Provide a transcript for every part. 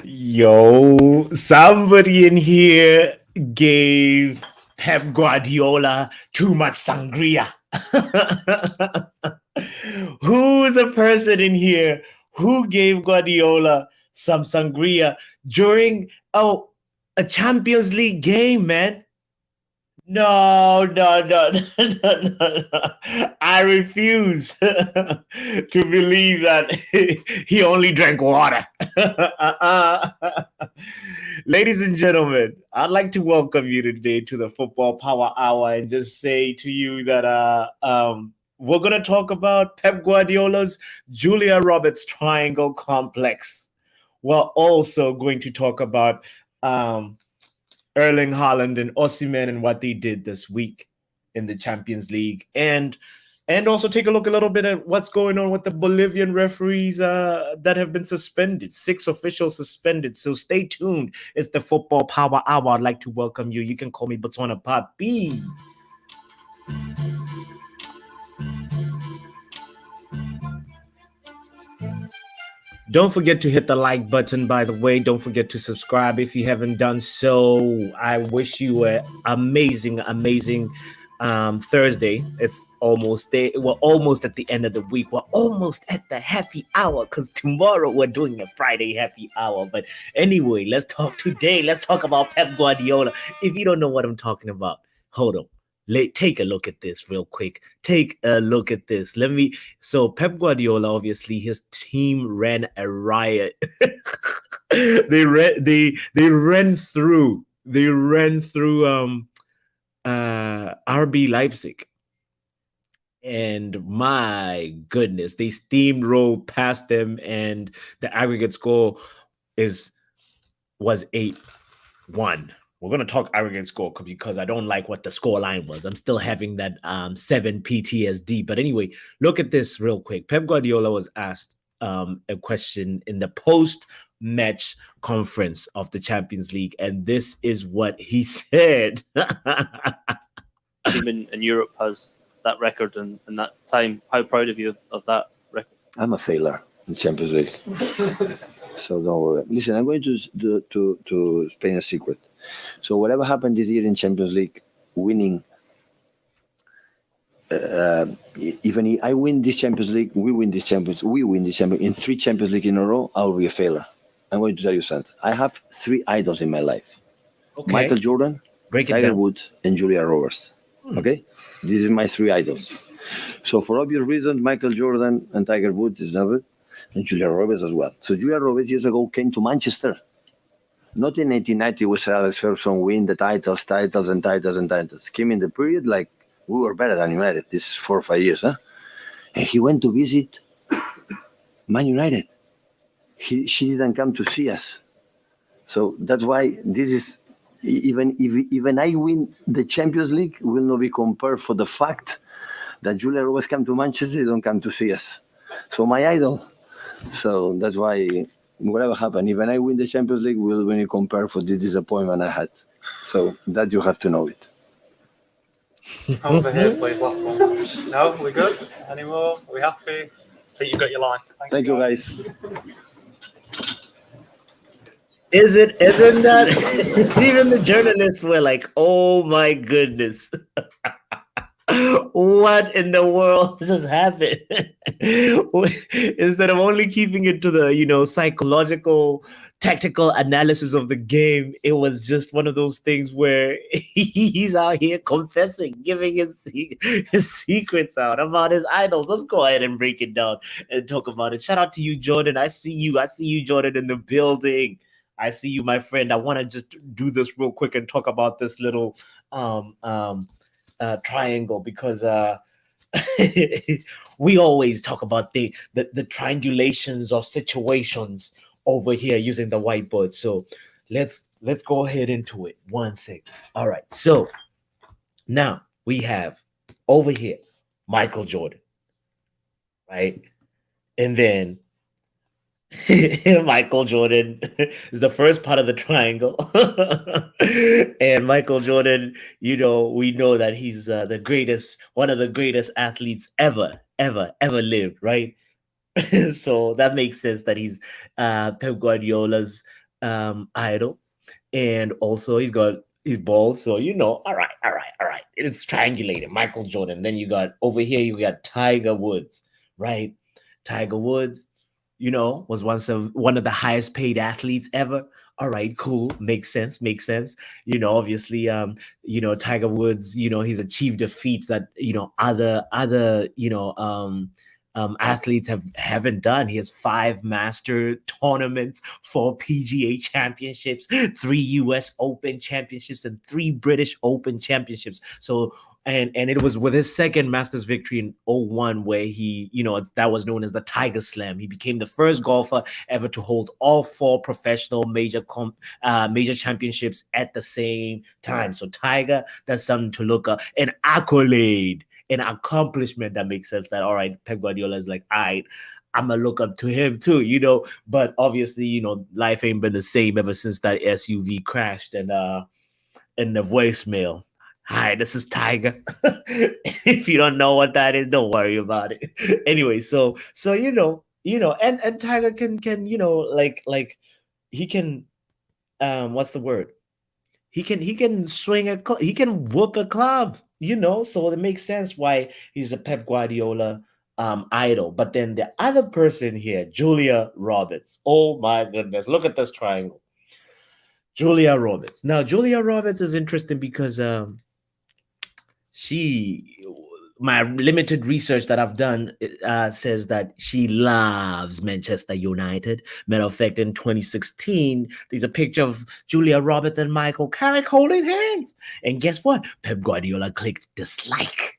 Yo, somebody in here gave Pep Guardiola too much sangria. Who's a person in here who gave Guardiola some sangria during a Champions League game, man? No, no, no, no, no, no, no. I refuse to believe that he only drank water. Ladies and gentlemen, I'd like to welcome you today to the Football Power Hour and just say to you that we're going to talk about Pep Guardiola's Julia Roberts triangle complex. We're also going to talk about Erling Haaland and Osimhen and what they did this week in the Champions League, and also take a look a little bit at what's going on with the Bolivian referees that have been suspended. 6 officials suspended. So stay tuned. It's the Football Power Hour. I'd like to welcome you. You can call me Botswana Papi. Don't forget to hit the like button, by the way. Don't forget to subscribe if you haven't done so. I wish you an amazing Thursday. It's almost there. We're almost at the end of the week. We're almost at the happy hour because tomorrow we're doing a Friday happy hour. But anyway, let's talk today. Let's talk about Pep Guardiola. If you don't know what I'm talking about, hold on. Take a look at this real quick. Take a look at this. So Pep Guardiola, obviously, his team ran a riot. they ran through RB Leipzig, and my goodness, they steamrolled past them, and the aggregate score was 8-1. We're going to talk aggregate score because I don't like what the score line was. I'm still having that 7 PTSD. But anyway, look at this real quick. Pep Guardiola was asked a question in the post-match conference of the Champions League, and this is what he said. Team in Europe has that record and that time. How proud of you of that record? I'm a failure in Champions League. So don't worry. Listen, I'm going to explain a secret. So whatever happened this year in Champions League, winning, even if I win this Champions League, we win this Champions in 3 Champions League in a row, I will be a failure. I'm going to tell you something. I have 3 idols in my life. Okay. Michael Jordan, Tiger Woods, and Julia Roberts. Okay? These are my 3 idols. So for obvious reasons, Michael Jordan and Tiger Woods is number, and Julia Roberts as well. So Julia Roberts years ago came to Manchester. Not in 1890 with Sir Alex Ferguson win the titles. Came in the period like we were better than United these 4 or 5 years, huh? And he went to visit Man United. She didn't come to see us. So that's why this is, even I win the Champions League, will not be compared for the fact that Julia Roberts come to Manchester, they don't come to see us. So my idol. So that's why whatever happened, even I win the Champions League, will when you compare for the disappointment I had. So that you have to know it. Over here, please, last one. No, we good? Any more? Are we happy? I think you've got your line. Thank you, guys. Isn't that even the journalists were like, oh my goodness. What in the world just happened? Instead of only keeping it to the, psychological, tactical analysis of the game, it was just one of those things where he's out here confessing, giving his secrets out about his idols. Let's go ahead and break it down and talk about it. Shout out to you, Jordan. I see you, Jordan, in the building. I see you, my friend. I want to just do this real quick and talk about this little triangle because we always talk about the triangulations of situations over here using the whiteboard. So let's go ahead into it. 1 second. All right. So now we have over here Michael Jordan, right? And then Michael Jordan is the first part of the triangle. And Michael Jordan, we know that he's the greatest, one of the greatest athletes ever lived, right? So that makes sense that he's Pep Guardiola's idol, and also he's got his ball. So all right, all right, all right. It's triangulated. Michael Jordan. Then you got over here. You got Tiger Woods, right? Tiger Woods, was once one of the highest paid athletes ever. All right, cool. Makes sense. Makes sense. Obviously, Tiger Woods, he's achieved a feat that, other, athletes haven't done. He has 5 master tournaments, 4 PGA championships, 3 US Open championships, and 3 British Open championships. So, and it was with his second Masters victory in 01 where he, that was known as the Tiger Slam. He became the first golfer ever to hold all 4 professional major championships at the same time. So Tiger, that's something to look up. An accolade, an accomplishment that makes sense. That all right, Pep Guardiola is like, all right, I'm gonna look up to him too, But obviously, life ain't been the same ever since that SUV crashed and the voicemail. Hi, this is Tiger. If you don't know what that is, don't worry about it. Anyway, so and Tiger can like he can what's the word? He can swing he can whoop a club, so it makes sense why he's a Pep Guardiola idol. But then the other person here, Julia Roberts. Oh my goodness, look at this triangle. Julia Roberts. Now, Julia Roberts is interesting because my limited research that I've done says that she loves Manchester United. Matter of fact, in 2016, there's a picture of Julia Roberts and Michael Carrick holding hands. And guess what? Pep Guardiola clicked dislike.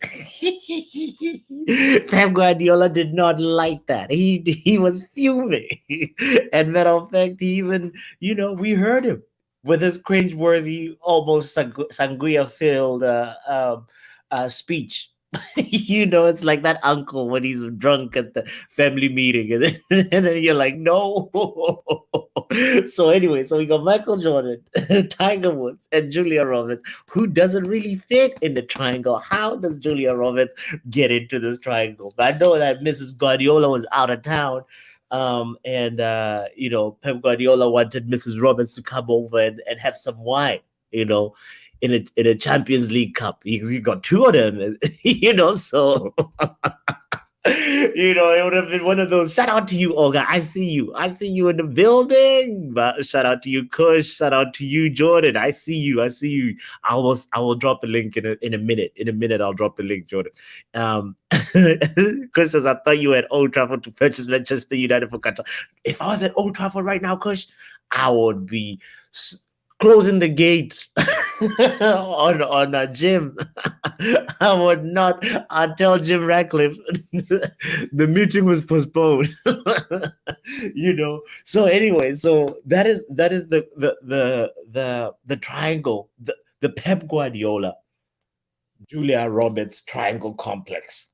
Pep Guardiola did not like that. He was fuming. And matter of fact, he even, we heard him with his cringeworthy, almost sangria-filled speech. It's like that uncle when he's drunk at the family meeting, and then you're like, no. So anyway, so we got Michael Jordan, Tiger Woods, and Julia Roberts, who doesn't really fit in the triangle. How does Julia Roberts get into this triangle? But I know that Mrs. Guardiola was out of town. And Pep Guardiola wanted Mrs. Roberts to come over and have some wine, in a Champions League cup. He got 2 of them, so it would have been one of those. Shout out to you, Olga. I see you in the building. But shout out to you, Kush. Shout out to you, Jordan. I see you. I will drop a link in a minute. In a minute, I'll drop a link, Jordan. Kush says, I thought you were at Old Trafford to purchase Manchester United for Qatar. If I was at Old Trafford right now, Kush, I would be closing the gate on a Jim. I would not. I'd tell Jim Ratcliffe the meeting was postponed. So anyway, so that is the triangle, the Pep Guardiola, Julia Roberts triangle complex.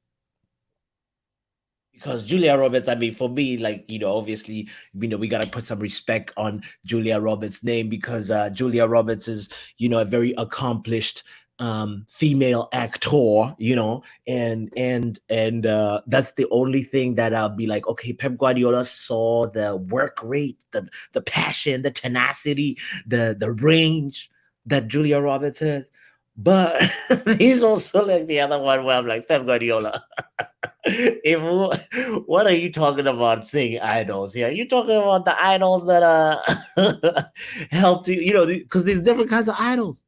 Because Julia Roberts, I mean, for me, like, obviously, we got to put some respect on Julia Roberts' name because Julia Roberts is, a very accomplished female actor, and that's the only thing that I'll be like, okay, Pep Guardiola saw the work rate, the passion, the tenacity, the range that Julia Roberts has. But he's also like the other one where I'm like, Pep Guardiola. What are you talking about saying idols here? You're talking about the idols that helped you, because there's different kinds of idols,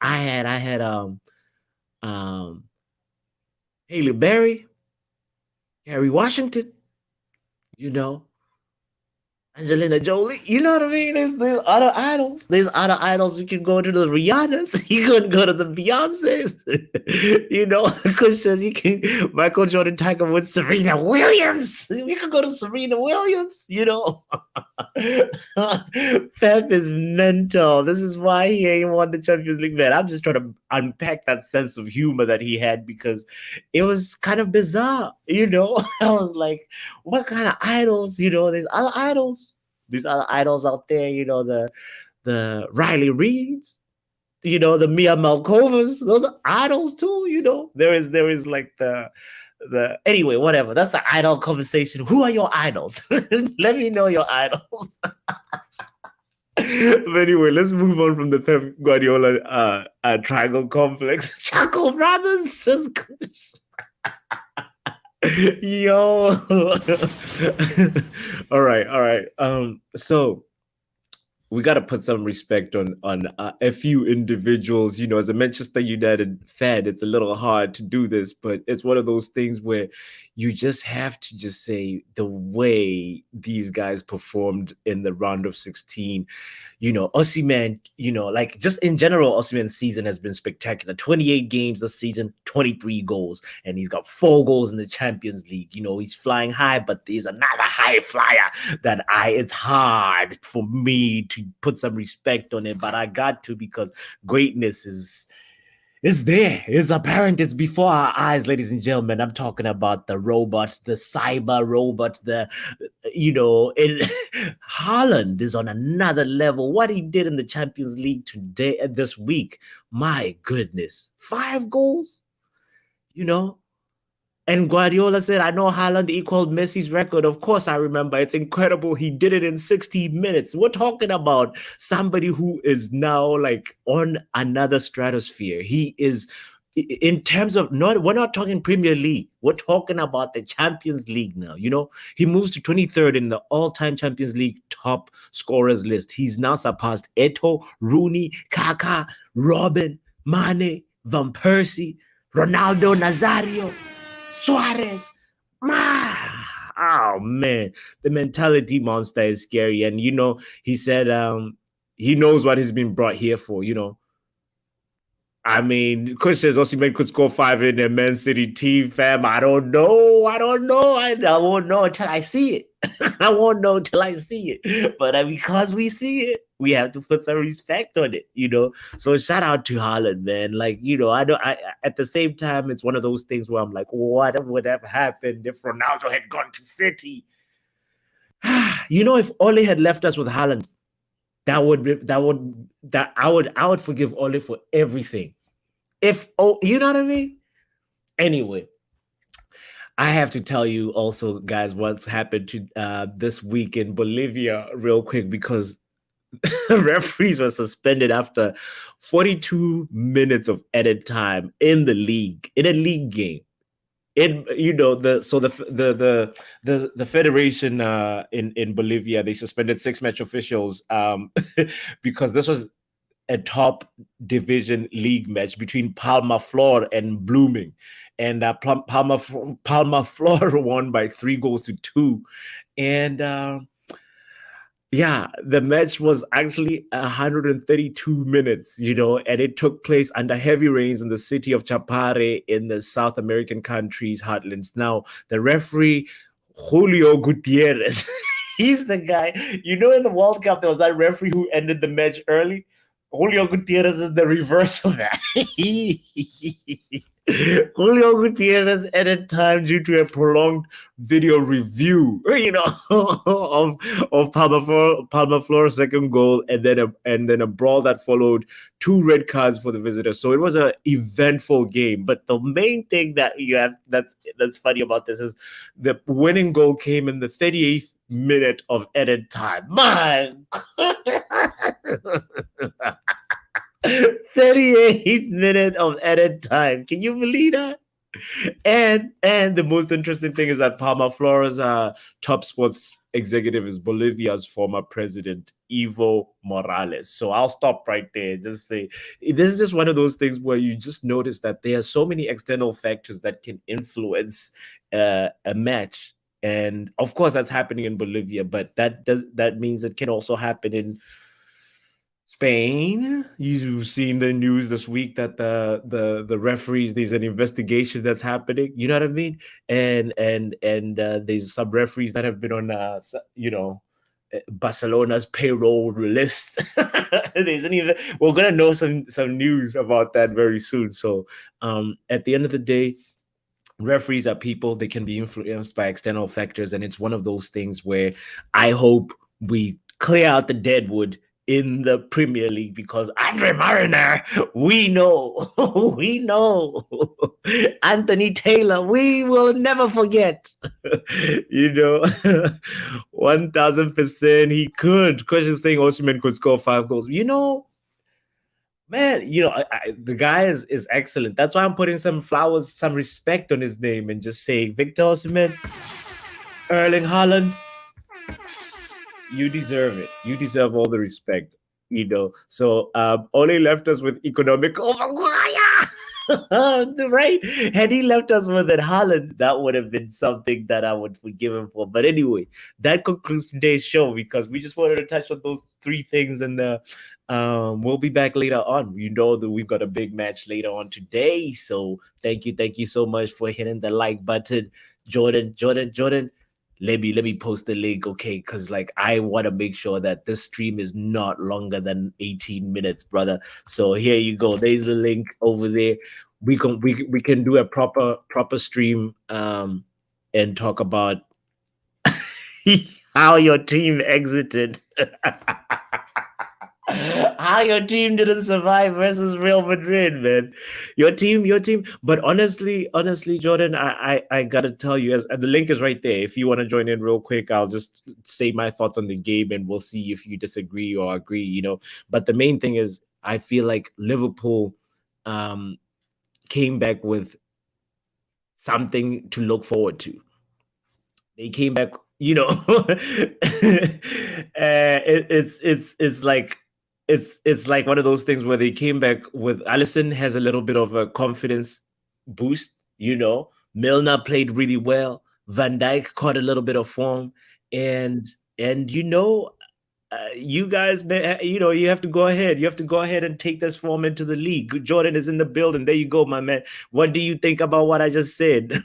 I had Haley Berry, Harry Washington, Angelina Jolie, you know what I mean? There's other idols. There's other idols. You can go to the Rihannas. You couldn't go to the Beyoncés. Kush says you can. Michael Jordan, Tiger Woods, Serena Williams. We could go to Serena Williams. Pep is mental. This is why he ain't won the Champions League, man. I'm just trying to unpack that sense of humor that he had because it was kind of bizarre. I was like, what kind of idols? There's other idols. There's other idols out there, the Riley Reeds, the Mia Malkovas. Those are idols too, There is like the anyway, whatever. That's the idol conversation. Who are your idols? Let me know your idols. But anyway, let's move on from the Pep Guardiola triangle complex. Chaco Brothers says, yo. All right. So we got to put some respect on a few individuals. You know, as a Manchester United fan, it's a little hard to do this, but it's one of those things where you just have to just say the way these guys performed in the round of 16. You know, Osimhen, you know, like just in general, Osimhen's season has been spectacular. 28 games this season, 23 goals, and he's got 4 goals in the Champions League. You know, he's flying high, but there's another high flyer that it's hard for me to put some respect on it, but I got to, because greatness is there. It's apparent. It's before our eyes, ladies and gentlemen. I'm talking about the robot, the cyber robot, Haaland is on another level. What he did in the Champions League this week, my goodness, 5 goals, you know. And Guardiola said, I know Haaland equaled Messi's record. Of course, I remember. It's incredible. He did it in 60 minutes. We're talking about somebody who is now like on another stratosphere. He is, in terms of, we're not talking Premier League. We're talking about the Champions League now. You know, he moves to 23rd in the all-time Champions League top scorers list. He's now surpassed Eto'o, Rooney, Kaká, Robin, Mane, Van Persie, Ronaldo Nazario, Suarez. Oh man, the mentality monster is scary. And you know, he said he knows what he's been brought here for. You know, I mean, Chris says Osimhen could score 5 in a Man City team, fam. I don't know. I won't know until I see it. I won't know until I see it. But because we see it, we have to put some respect on it, you know. So shout out to Haaland, man. Like, you know, I at the same time, it's one of those things where I'm like, what would have happened if Ronaldo had gone to City? You know, if Ole had left us with Haaland, I would forgive Ole for everything. You know what I mean? Anyway, I have to tell you also, guys, what's happened to this week in Bolivia real quick, because referees were suspended after 42 minutes of added time in a league game. The federation in Bolivia, they suspended 6 match officials because this was a top division league match between Palma Flor and Blooming, and Palma Flor won by 3-2, and yeah, the match was actually 132 minutes, you know, and it took place under heavy rains in the city of Chapare in the South American country's heartlands. Now, the referee, Julio Gutierrez, he's the guy, you know, in the World Cup, there was that referee who ended the match early. Julio Gutierrez is the reverse of that. Julio Gutierrez added time due to a prolonged video review, you know, of Palma Flor's second goal, and then a brawl that followed 2 red cards for the visitors. So it was an eventful game. But the main thing that that's funny about this is the winning goal came in the 38th minute of added time. My 38th minute of added time. Can you believe that? And the most interesting thing is that Palma Flor's top sports executive is Bolivia's former president, Evo Morales. So I'll stop right there. Just say, this is just one of those things where you just notice that there are so many external factors that can influence a match. And of course, that's happening in Bolivia, but that means it can also happen in Spain. You've seen the news this week that the referees, there's an investigation that's happening. You know what I mean? And there's some referees that have been on Barcelona's payroll list. We're gonna know some news about that very soon. So at the end of the day, referees are people. They can be influenced by external factors, and it's one of those things where I hope we clear out the deadwood in the Premier League because Andre Mariner, we know, we know. Anthony Taylor, we will never forget. 1000% he could. Question saying Osimhen could score 5 goals. Man, the guy is excellent. That's why I'm putting some flowers, some respect on his name and just saying, Victor Osimhen, Erling Haaland, you deserve it. You deserve all the respect, So Ole left us with economic right? Had he left us with that Haaland, that would have been something that I would forgive him for. But anyway, that concludes today's show because we just wanted to touch on those 3 things, and we'll be back later on. You know that we've got a big match later on today. So thank you so much for hitting the like button, Jordan. Let me post the link, okay? Because I want to make sure that this stream is not longer than 18 minutes, brother. So here you go. There's the link over there. We can do a proper stream and talk about how your team exited. How your team didn't survive versus Real Madrid, man. Your team. But honestly, Jordan, I gotta tell you, as the link is right there. If you want to join in real quick, I'll just say my thoughts on the game, and we'll see if you disagree or agree. But the main thing is, I feel like Liverpool came back with something to look forward to. They came back, it's like one of those things where they came back with Alisson has a little bit of a confidence boost, Milner played really well. Van Dijk caught a little bit of form, and you guys, you have to go ahead. You have to go ahead and take this form into the league. Jordan is in the building. There you go, my man. What do you think about what I just said?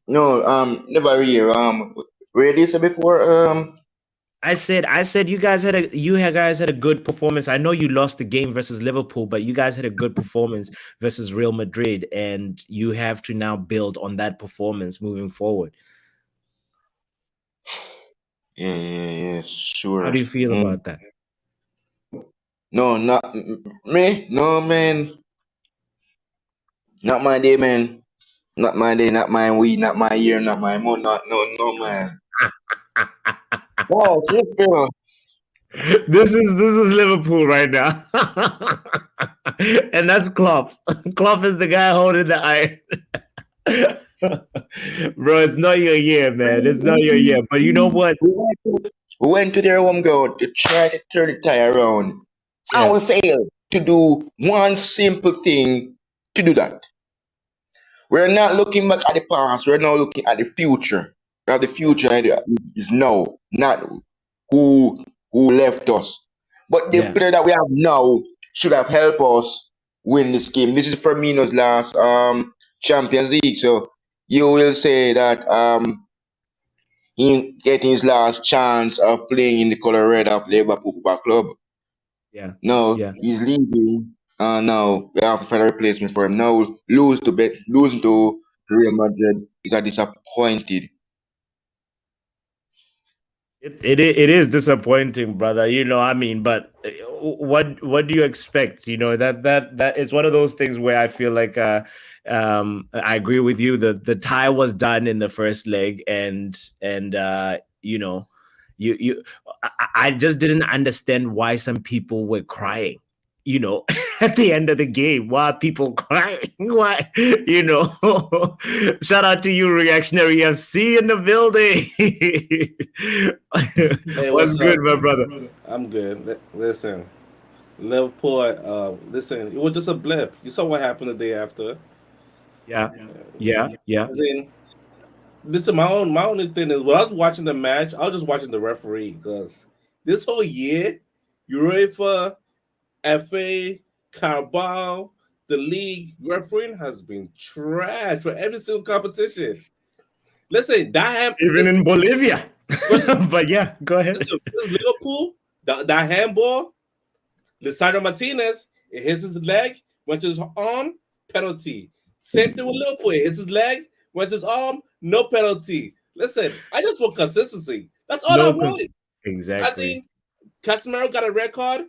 No, never really. Where did you say before? I said you guys had a good performance. I know you lost the game versus Liverpool, but you guys had a good performance versus Real Madrid, and you have to now build on that performance moving forward. Yeah, sure. How do you feel about that? No, not me. No, man. Not my day, man. Not my day, not my week, not my year, not my month, no, man. Oh, shit, This is Liverpool right now. And that's Klopp. Klopp is the guy holding the iron. Bro, it's not your year, man. It's not your year. But you know what? We went to their home ground to try to turn the tie around. Yeah. And we failed to do one simple thing to do that. We're not looking back at the past. We're now looking at the future. Now the future is now, not who left us. But the player that we have now should have helped us win this game. This is Firmino's last Champions League. So you will say that he getting his last chance of playing in the color red of Liverpool Football Club. Yeah. No, he's leaving. Now we have to find a replacement for him. Now losing to Real Madrid, he got disappointed. It is disappointing, brother. But what do you expect? That is one of those things where I feel like I agree with you. The tie was done in the first leg, and I just didn't understand why some people were crying. At the end of the game, why are people crying? Why? Shout out to you, Reactionary FC in the building. Hey, what's good, my brother? I'm good. Listen, Liverpool. Listen, it was just a blip. You saw what happened the day after. Yeah. Listen, my only thing is when I was watching the match, I was just watching the referee because this whole year, UEFA, FA, Carabao, the league refereeing has been trash for every single competition. Listen, even in Bolivia. But yeah, go ahead. Listen, Liverpool, that handball, Lisandro Martinez, it hits his leg, went to his arm, penalty. Same thing with Liverpool, it hits his leg, went to his arm, no penalty. Listen, I just want consistency. That's all I want. I Exactly. think Casemiro got a red card.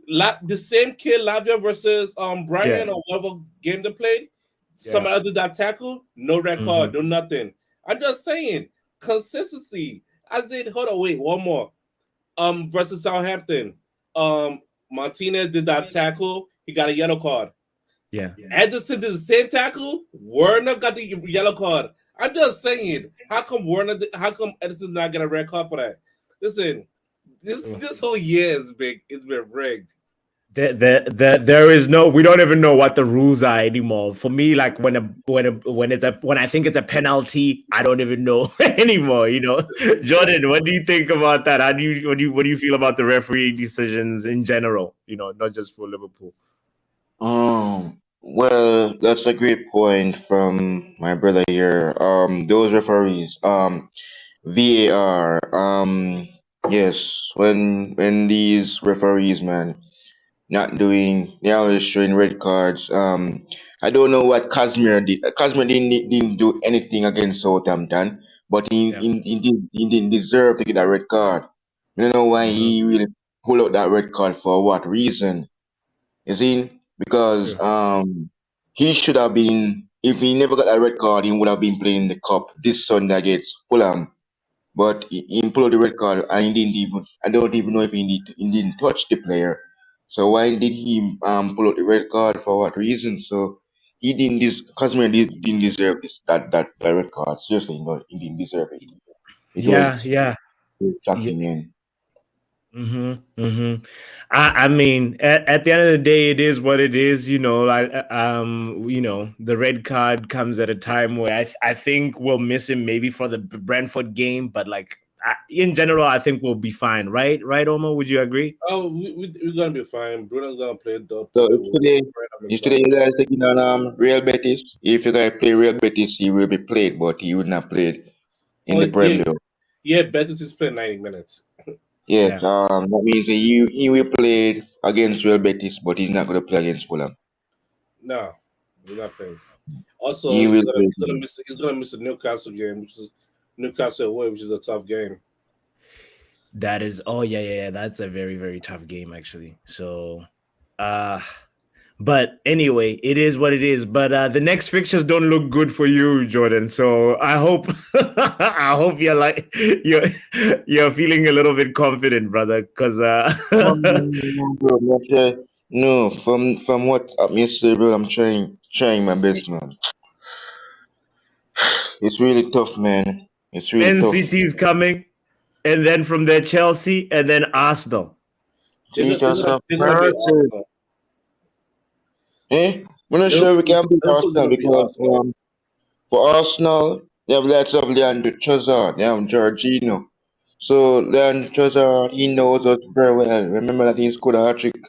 The same kid, Lavia versus Brian or whatever game they played. Somebody else did that tackle, no red card, no nothing. I'm just saying consistency. I said, hold on, wait, one more. Versus Southampton. Martinez did that tackle, he got a yellow card. Yeah. Edison did the same tackle, Werner got the yellow card. I'm just saying, how come Edison did not get a red card for that? Listen, this whole year is big. It's been rigged. There is no, we don't even know what the rules are anymore. For me, like when I think it's a penalty, I don't even know anymore. You know, Jordan, what do you think about that? What do you feel about the referee decisions in general? You know, not just for Liverpool. Well, that's a great point from my brother here. Those referees, VAR, yes, when these referees, man, they're always showing red cards. I don't know what Casemiro did. Casemiro didn't do anything against Southampton, but he didn't deserve to get that red card. I don't know why he really pulled out that red card for what reason. You see? Because he should have been, if he never got that red card, he would have been playing the cup this Sunday against Fulham. But he pulled out the red card and he didn't even, I don't even know if he didn't touch the player. So why did he pull out the red card, for what reason? So he didn't Casemiro didn't deserve that red card. Seriously, no, he didn't deserve it. It was shocking, man. I mean, at the end of the day, it is what it is. You know, like you know, the red card comes at a time where I think we'll miss him maybe for the Brentford game, but like in general, I think we'll be fine, right? Right, Omar? Would you agree? Oh, we're gonna be fine. Bruno's gonna play the. So if today you guys taking on Real Betis, if you guys play Real Betis, he will be played, but he would not play in the Premier League. Yeah, Betis is playing 90 minutes. Yes, that means he will play against Real Betis, but he's not going to play against Fulham. No, he's not playing. Also, He he's will gonna miss the Newcastle game, which is Newcastle away, which is a tough game. That is, that's a very, very tough game actually. So, but anyway, it is what it is. But the next fixtures don't look good for you, Jordan. So I hope you're like you're feeling a little bit confident, brother. Because no, from what you say, bro, I'm trying my best, man. It's really tough, man. It's really tough. NCT is coming, and then from there Chelsea, and then Arsenal. Jesus of mercy. We're not sure we can beat Arsenal because for Arsenal, they have lots of Leandro Trossard, they have Jorginho. So Leandro Trossard, he knows us very well. Remember that he scored a hat-trick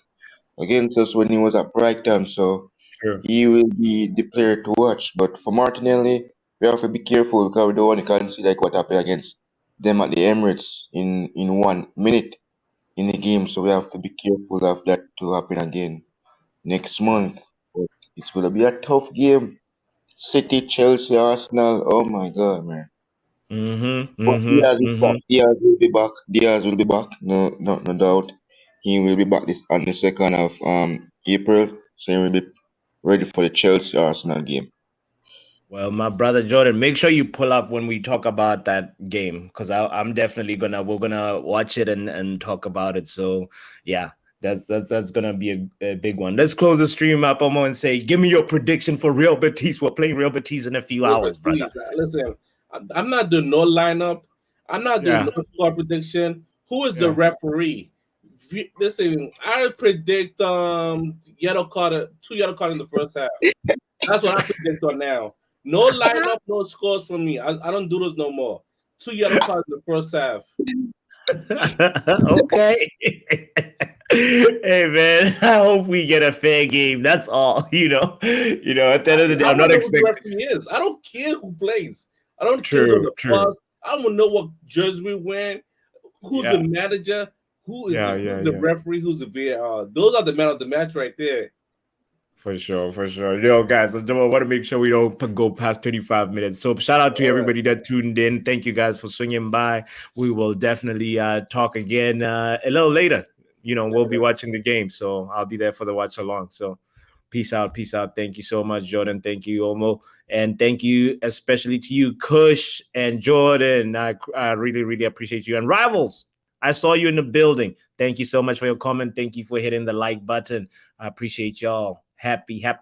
against us when he was at Brighton, so he will be the player to watch. But for Martinelli, we have to be careful because we don't want to concede like what happened against them at the Emirates in 1 minute in the game. So we have to be careful of that to happen again next month. But it's going to be a tough game. City, Chelsea, Arsenal. Oh my God, man. But Diaz will be back. Diaz will be back. No doubt. He will be back on the 2nd of April. So he will be ready for the Chelsea Arsenal game. Well, my brother Jordan, make sure you pull up when we talk about that game, because I'm definitely we're gonna watch it and talk about it. So yeah, that's gonna be a big one. Let's close the stream up, Omo, and say, give me your prediction for Real Betis. We're playing Real Betis in a few hours, brother. Listen, I'm not doing no lineup. I'm not doing no score prediction. Who is the referee? Listen, I predict 2 yellow card in the first half. That's what I predict on now. No lineup, no scores from me. I don't do this no more. 2 yellow cards in the first half. Okay. Hey man, I hope we get a fair game. That's all. You know. At the end of the day, I'm not expecting. I don't care who plays. I don't care who's on the bus. I don't know what jersey we wearing. Who's the manager? Who is the referee? Who's the VAR? Those are the men of the match right there. For sure, for sure. Yo, guys, I want to make sure we don't go past 25 minutes. So shout out to everybody that tuned in. Thank you guys for swinging by. We will definitely talk again a little later. We'll be watching the game, so I'll be there for the watch along. So peace out, peace out. Thank you so much, Jordan. Thank you, Omo. And thank you especially to you, Kush and Jordan. I really, really appreciate you. And Rivals, I saw you in the building. Thank you so much for your comment. Thank you for hitting the like button. I appreciate y'all. Happy